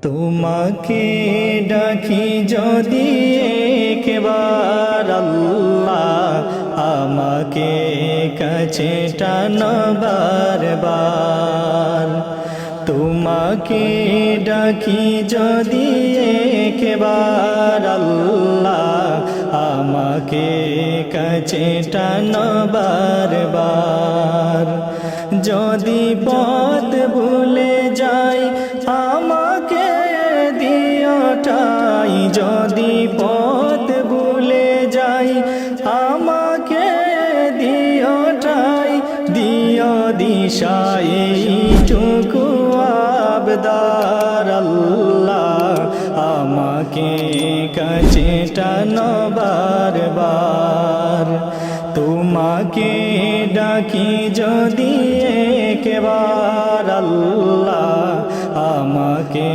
তোমাকে ডাকি যদি একবার আল্লাহ, আমাকে কাছে টানো বারবার। তোমাকে ডাকি যদি একবার আল্লাহ, আমাকে কাছে টানো বারবার। যদি পথ ভুলে যাই আমাকে দিও ঠাই, যদি পথ ভুলে যাই আমাকে দিও ঠাই, দিও দিশা এইটুকু আবদার আল্লাহ, আমাকে কাছে টানো বারবার। তোমাকে ডাকি যদি একবার আল্লাহ, আমাকে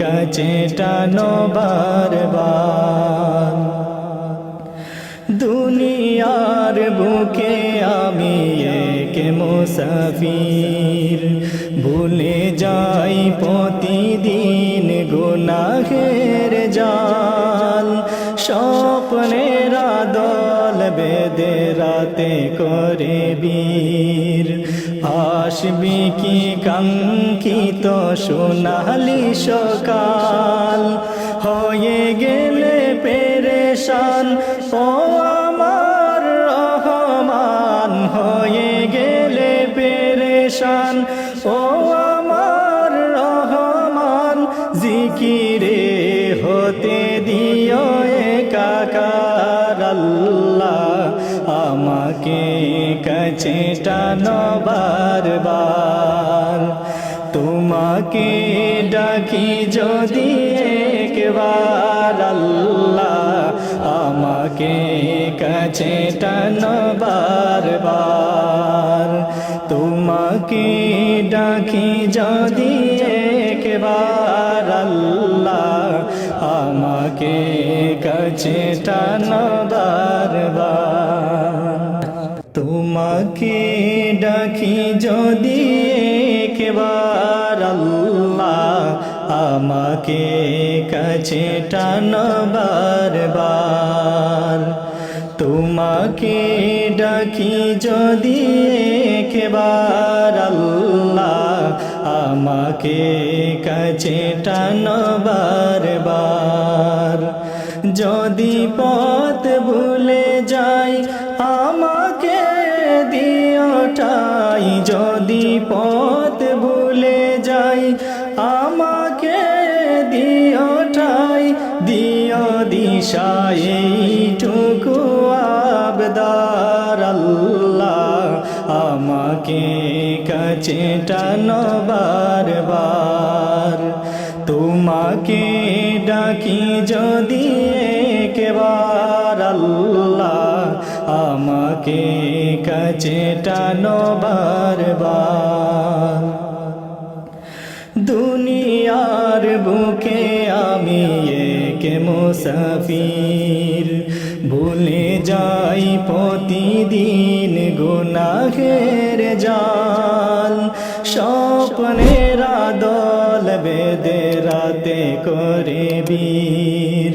কাছে টানো বারবার। দুনিয়ার বুকে আমি এক মুসাফির, ভুলে যাই প্রতিদিন গুনাহের জাল। স্বপ্নের দল বেঁধে রাতে করে বীর, আসবি কি কাঙ্ক্ষিত সোনালি সকাল। হয়ে গেলে পেরেশান ও আমার রহমান, হয়ে গেলে পেরেশান ও আমার রহমান। জিকিরে হতে দিও একাকার আল্লাহ, আমাকে কাছে টানো বারবার। তোমাকে ডাকি যদি একবার আল্লাহ, আমাকে কাছে টানো বারবার। তোমাকে ডাকি যদি একবার আল্লাহ, আমাকে কাছে টানো বারবার। তোমাকে ডাকি যদি একবার আল্লাহ, আমাকে কাছে টানো বারবার। তোমাকে ডাকি যদি একবার আল্লাহ, আমাকে কাছে টানো বারবার। যদি পথ ভুলে যাই আমাকে দিও ঠাই, যদি পথ ভুলে যাই আমাকে দিও ঠাই, দিও দিশা এইটুকু আবদার আল্লাহ, আমাকে কাছে টানো বারবার। তোমাকে ডাকি যদি একবার আল্লাহ, আমাকে কাছে টানো বারবার। দুনিয়ার বুকে আমি এক মুসাফির, ভুলে যাই প্রতিদিন গুনাহের জাল। স্বপ্নের দল বেঁধে রাতে করে বীর,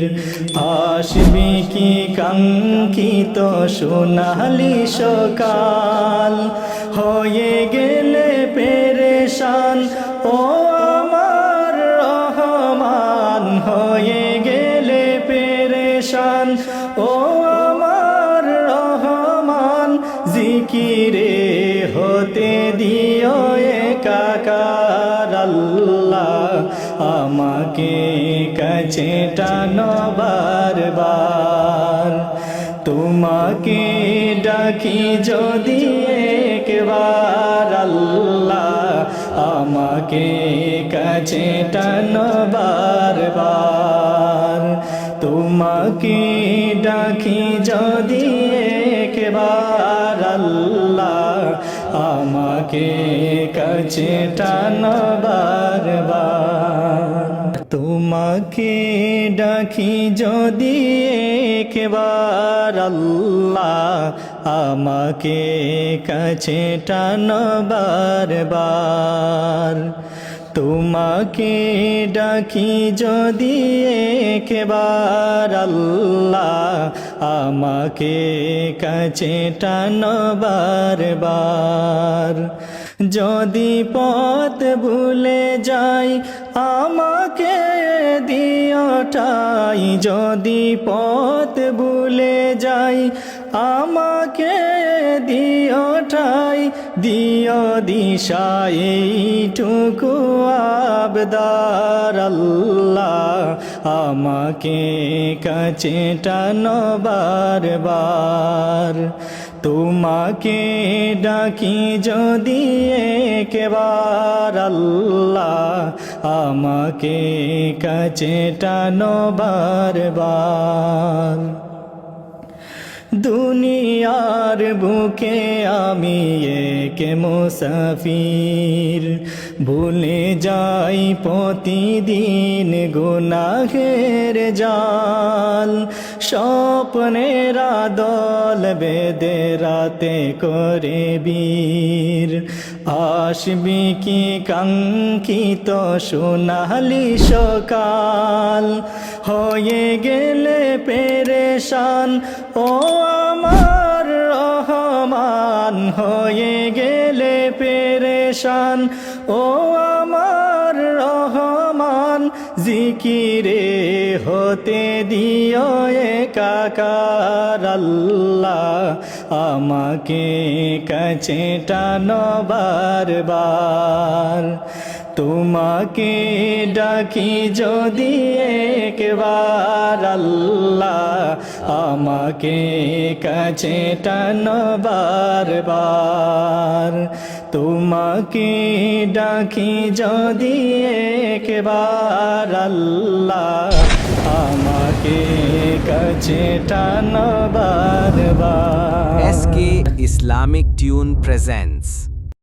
আসবি কি কাঙ্ক্ষিত সোনালি সকাল। হয়ে গেলে পেরেশান ও আমার রহমান, হয়ে গেলে পেরেশান ও আমার রহমান। জিকিরে হতে দিও একাকার আল্লাহ, আমাকে কাছে টানো বারবার। তোমাকে ডাকি যদি একবার আল্লাহ, আমাকে কাছে টানো বারবার। তোমাকে ডাকি যদি একবার আল্লাহ, আমাকে কাছে টানো বারবার। তোমাকে ডাকি যদি একবার আল্লাহ, আমাকে কাছে টানো বারবার। তোমাকে ডাকি যদি একবার আল্লাহ আমাকে কাছে টানো বারবার যদি পথ ভুলে যাই আমাকে দিও ঠাই যদি পথ ভুলে যাই আমাকে দিও ঠাই দিও দিশা এইটুকু আবদার আল্লাহ আমাকে কাছে টানো বারবার তোমাকে ডাকি যদি একবার আল্লাহ আমাকে কাছে টানো বারবার দুনিয়ার বুকে আমি এক মুসাফির ভুলে যাই প্রতিদিন গুনাহের জাল স্বপ্নের দল বেঁধে রাতে করে বীর আসবি কি কাঙ্ক্ষিত সোনালি সকাল হয়ে গেলে পেরেশান ও আমার রহমান হয়ে গেলে পেরেশান ও আমার রহমান জিকিরে হতে দিও একাকার আল্লাহ আমাকে কাছে টানো বারবার তোমাকে ডাকি যদি একবার আল্লাহ আমাকে কাছে টানো বারবার তোমাকে ডাকি যদি একবার আল্লাহ আমাকে কাছে টানো বারবার SK Islamic Tune presents